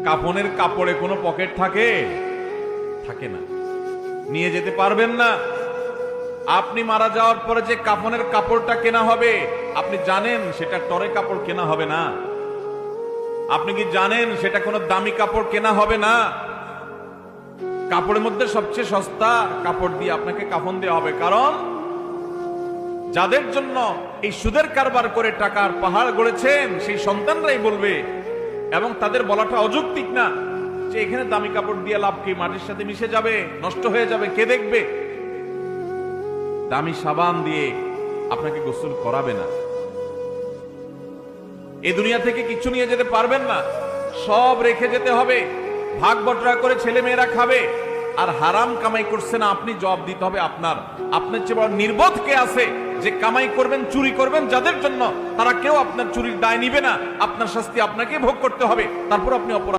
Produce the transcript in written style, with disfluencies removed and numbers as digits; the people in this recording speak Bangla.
কাফনের কাপড়ে কোনো পকেট থাকে? থাকে না, নিয়ে যেতে পারবেন না। আপনি মারা যাওয়ার পরে যে কাফনের কাপড়টা কেনা হবে, আপনি জানেন সেটা টরে কাপড় কেনা হবে না? আপনি কি জানেন সেটা কোনো দামি কাপড় কেনা হবে না? কাপড়ের মধ্যে সবচেয়ে সস্তা কাপড় দিয়ে আপনাকে কাফন দেওয়া হবে। কারণ যাদের জন্য এই সুদের কারবার করে টাকার পাহাড় গড়েছেন সেই সন্তানরাই বলবে, এবং তাদের বলাটা অযৌক্তিক না, যে এখানে দামি কাপড় দিয়ে লাভ কি, মাটির সাথে মিশে যাবে, নষ্ট হয়ে যাবে, কে দেখবে? দামি সাবান দিয়ে আপনাকে গোসল করাবে না। এই দুনিয়া থেকে কিছু নিয়ে যেতে পারবেন না, সব রেখে যেতে হবে। ভাগ বটরা করে ছেলে মেয়েরা খাবে, আর হারাম কামাই করছে না আপনি, জবাব দিতে হবে আপনার। আপনার চেয়ে বড় নির্বোধ কে আছে যে কামাই করবেন, চুরি করবেন যাদের জন্য, তারা কেউ আপনার চুরির দায় নিবে না। আপনার শাস্তি আপনাকে ভোগ করতে হবে, তারপর আপনি অপরাধ